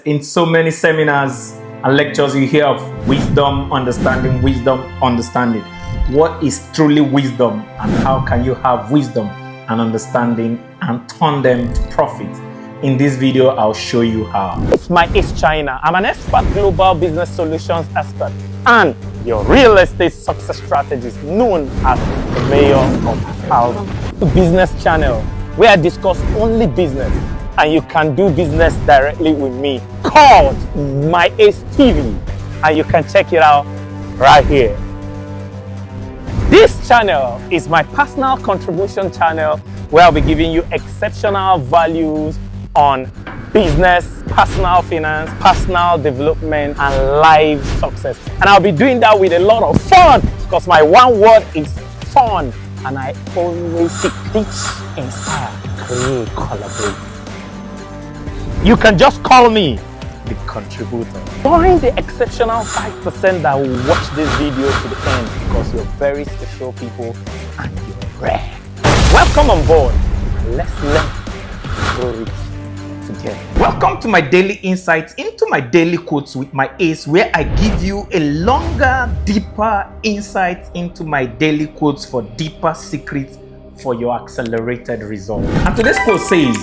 In so many seminars and lectures, you hear of wisdom, understanding. What is truly wisdom, and how can you have wisdom and understanding and turn them to profit? In this video, I'll show you how. It's my East China. I'm an expert global business solutions expert and your real estate success strategist, known as the mayor of House Business Channel, where I discuss only business and you can do business directly with me, called My Ace TV, and you can check it out right here. This channel is my personal contribution channel where I'll be giving you exceptional values on business, personal finance, personal development, and life success. And I'll be doing that with a lot of fun, because my one word is fun. And I always seek, teach, inspire, create, collaborate. You can just call me the contributor. Join the exceptional 5% that will watch this video to the end, because you're very special people and you're rare. Welcome on board. Let's learn to grow rich together. Welcome to my daily insights into my daily quotes with my ace, where I give you a longer, deeper insight into my daily quotes for deeper secrets for your accelerated results. And today's quote says,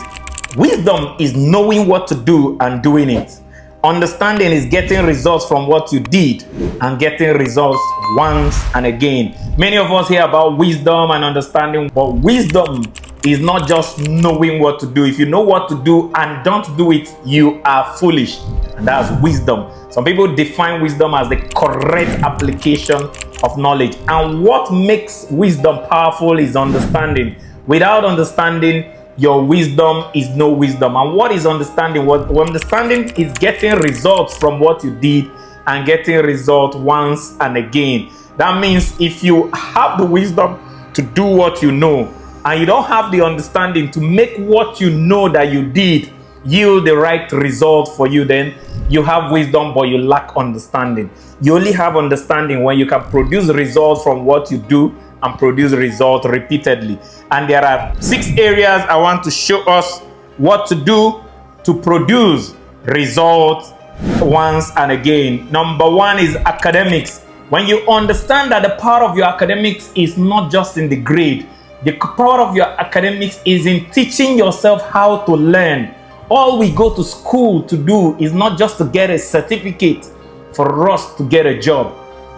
wisdom is knowing what to do and doing it. Understanding is getting results from what you did and getting results once and again. Many of us hear about wisdom and understanding, but wisdom is not just knowing what to do. If you know what to do and don't do it, you are foolish. And that's wisdom. Some people define wisdom as the correct application of knowledge. And what makes wisdom powerful is understanding. Without understanding, your wisdom is no wisdom. And what is understanding? What understanding is getting results from what you did and getting results once and again. That means if you have the wisdom to do what you know and you don't have the understanding to make what you know that you did yield the right result for you, then you have wisdom but you lack understanding. You only have understanding when you can produce results from what you do and produce results repeatedly. And there are 6 areas I want to show us what to do to produce results once and again. Number 1 is academics. When you understand that the power of your academics is not just in the grade, the power of your academics is in teaching yourself how to learn. All we go to school to do is not just to get a certificate for us to get a job.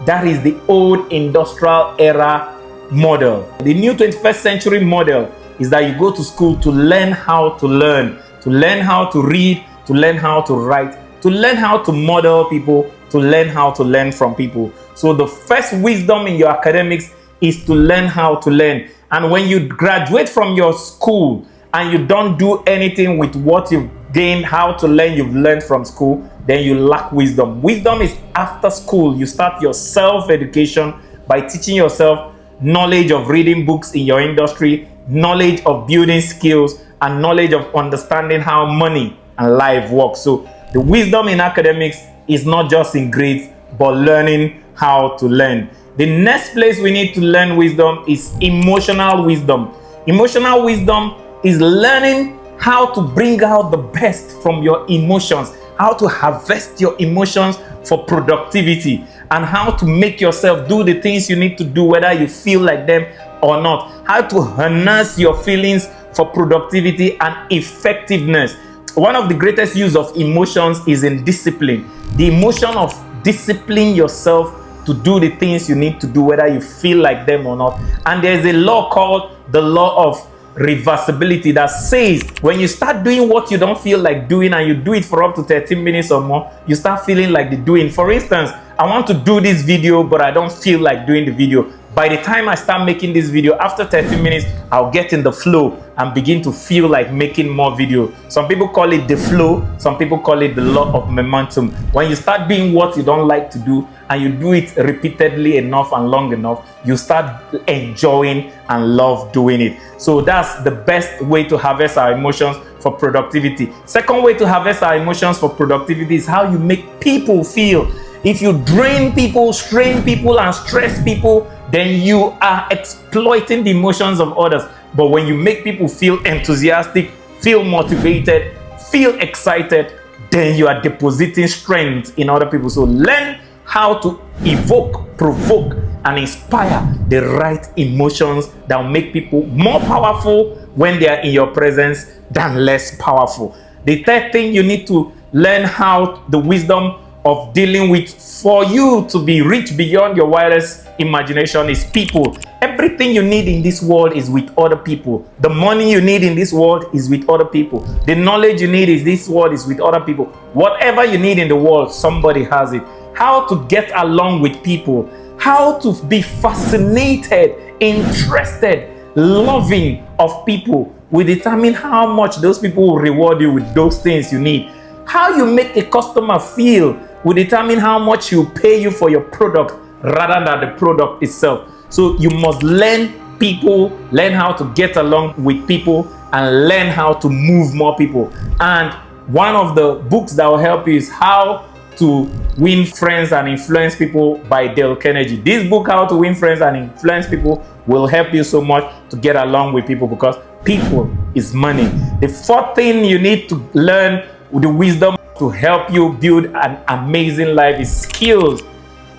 That is the old industrial era model. The new 21st century model is that you go to school to learn how to learn how to read, to learn how to write, to learn how to model people, to learn how to learn from people. So the first wisdom in your academics is to learn how to learn. And when you graduate from your school and you don't do anything with what you've gained, how to learn, you've learned from school, then you lack wisdom. Wisdom is after school. You start your self-education by teaching yourself knowledge of reading books in your industry, knowledge of building skills, and knowledge of understanding how money and life works. So the wisdom in academics is not just in grades, but learning how to learn. The next place we need to learn wisdom is emotional wisdom. Emotional wisdom is learning how to bring out the best from your emotions, how to harvest your emotions for productivity, and how to make yourself do the things you need to do whether you feel like them or not. How to harness your feelings for productivity and effectiveness. One of the greatest use of emotions is in discipline. The emotion of discipline yourself to do the things you need to do whether you feel like them or not. And there's a law called the law of reversibility that says when you start doing what you don't feel like doing and you do it for up to 13 minutes or more, you start feeling like the doing. For instance, I want to do this video but I don't feel like doing the video. By the time I start making this video, after 30 minutes, I'll get in the flow and begin to feel like making more video. Some people call it the flow, some people call it the law of momentum. When you start doing what you don't like to do and you do it repeatedly enough and long enough, you start enjoying and love doing it. So that's the best way to harvest our emotions for productivity. Second way to harvest our emotions for productivity is how you make people feel. If you drain people, strain people, and stress people, then you are exploiting the emotions of others. But when you make people feel enthusiastic, feel motivated, feel excited, then you are depositing strength in other people. So learn how to evoke, provoke, and inspire the right emotions that will make people more powerful when they are in your presence than less powerful. The third thing you need to learn how the wisdom of dealing with for you to be rich beyond your wildest imagination is people. Everything you need in this world is with other people. The money you need in this world is with other people. The knowledge you need in this world is with other people. Whatever you need in the world, somebody has it. How to get along with people, how to be fascinated, interested, loving of people will determine how much those people will reward you with those things you need. How you make a customer feel will determine how much you pay you for your product rather than the product itself. So you must learn people, learn how to get along with people, and learn how to move more people. And one of the books that will help you is How to Win Friends and Influence People by Dale Carnegie. This book, How to Win Friends and Influence People, will help you so much to get along with people, because people is money. The fourth thing you need to learn with the wisdom to help you build an amazing life is skills.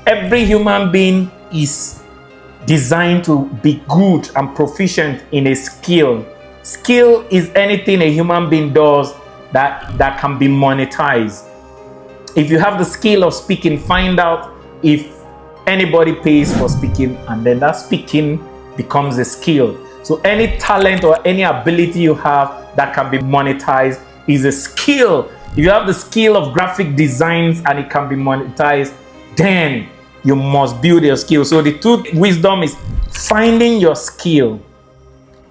Every human being is designed to be good and proficient in a skill. Skill is anything a human being does that can be monetized. If you have the skill of speaking, find out if anybody pays for speaking, and then that speaking becomes a skill. So any talent or any ability you have that can be monetized is a skill. If you have the skill of graphic designs and it can be monetized, then you must build your skill. So the two wisdom is finding your skill.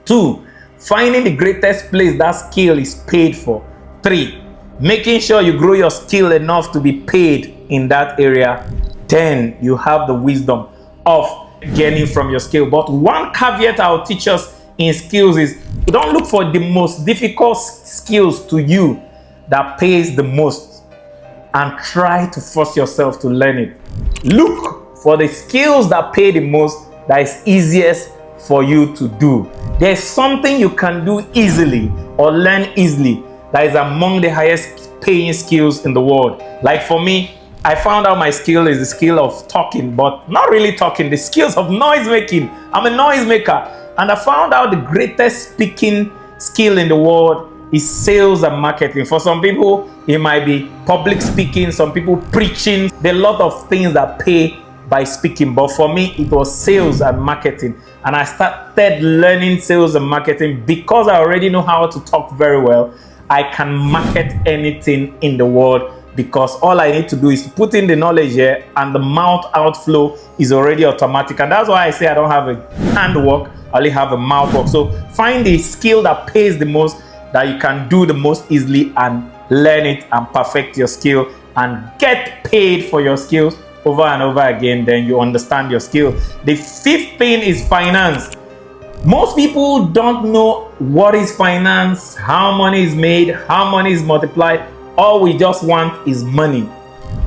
2, finding the greatest place that skill is paid for. 3, making sure you grow your skill enough to be paid in that area. Then you have the wisdom of gaining from your skill. But one caveat I'll teach us in skills is you don't look for the most difficult skills to you that pays the most and try to force yourself to learn it. Look for the skills that pay the most, that is easiest for you to do. There's something you can do easily or learn easily that is among the highest paying skills in the world. Like for me, I found out my skill is the skill of talking, but not really talking, the skills of noise making. I'm a noise maker. And I found out the greatest speaking skill in the world is sales and marketing. For some people, it might be public speaking, some people preaching. There are a lot of things that pay by speaking, but for me, it was sales and marketing. And I started learning sales and marketing because I already know how to talk very well. I can market anything in the world because all I need to do is put in the knowledge here, and the mouth outflow is already automatic. And that's why I say I don't have a handwork, I only have a mouth work. So find the skill that pays the most, that you can do the most easily, and learn it and perfect your skill and get paid for your skills over and over again. Then you understand your skill. The fifth thing is finance. Most people don't know what is finance, how money is made, how money is multiplied. All we just want is money.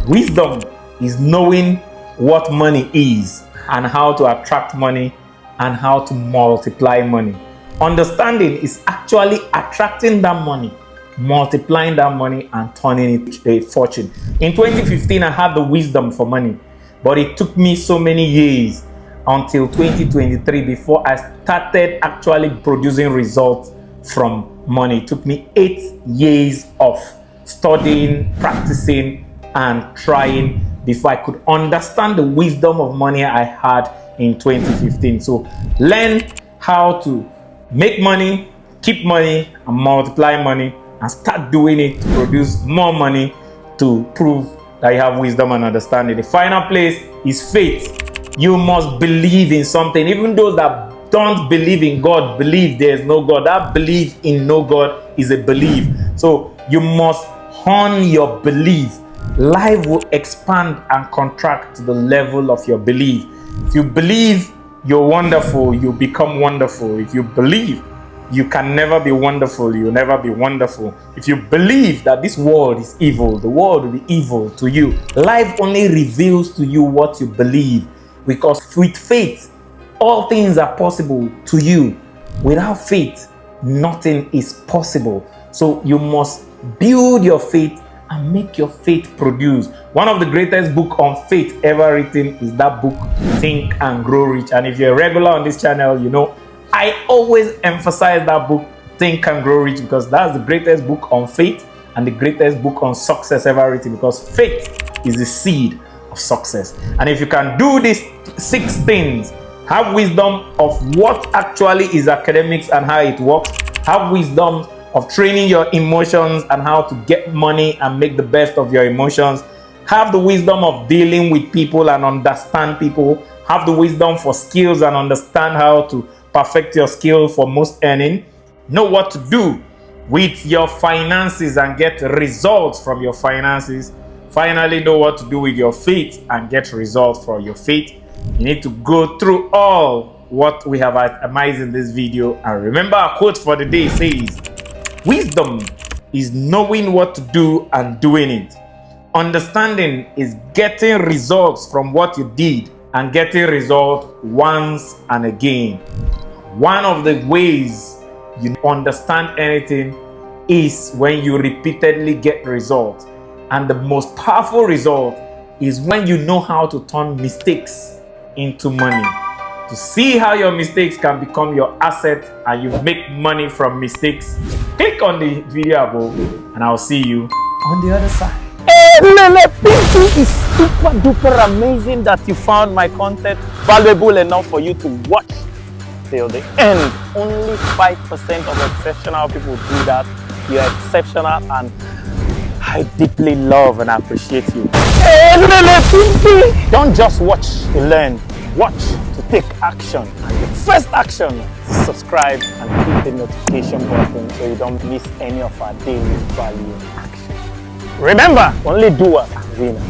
Wisdom is knowing what money is and how to attract money and how to multiply money. Understanding is actually attracting that money, multiplying that money, and turning it a fortune. In 2015, I had the wisdom for money, but it took me so many years until 2023 before I started actually producing results from money. It took me 8 years of studying, practicing, and trying before I could understand the wisdom of money I had in 2015. So learn how to make money, keep money, and multiply money, and start doing it to produce more money to prove that you have wisdom and understanding. The final place is faith. You must believe in something. Even those that don't believe in God believe there is no God. That belief in no God is a belief. So you must hone your belief. Life will expand and contract to the level of your belief. If you believe you're wonderful, you become wonderful. If you believe you can never be wonderful, you'll never be wonderful. If you believe that this world is evil, the world will be evil to you. Life only reveals to you what you believe, because with faith, all things are possible to you. Without faith, nothing is possible. So you must build your faith and make your faith produce. One of the greatest books on faith ever written is that book, Think and Grow Rich. And if you're a regular on this channel, you know I always emphasize that book, Think and Grow Rich, because that's the greatest book on faith and the greatest book on success ever written, because faith is the seed of success. And if you can do these 6 things, have wisdom of what actually is academics and how it works, have wisdom of training your emotions and how to get money and make the best of your emotions, have the wisdom of dealing with people and understand people, have the wisdom for skills and understand how to perfect your skill for most earning, know what to do with your finances and get results from your finances, finally know what to do with your faith and get results from your faith. You need to go through all what we have itemized in this video. And remember, our quote for the day says, wisdom is knowing what to do and doing it. Understanding is getting results from what you did and getting results once and again. One of the ways you understand anything is when you repeatedly get results. And the most powerful result is when you know how to turn mistakes into money. To see how your mistakes can become your asset and you make money from mistakes, click on the video above and I'll see you on the other side. Hey, Lele, it is super duper amazing that you found my content valuable enough for you to watch till the end. Only 5% of exceptional people do that. You're exceptional and I deeply love and appreciate you. Hey, Lele, don't just watch to learn, watch to take action. And the first action is subscribe and hit the notification button so you don't miss any of our daily value action. Remember, only doers are winners.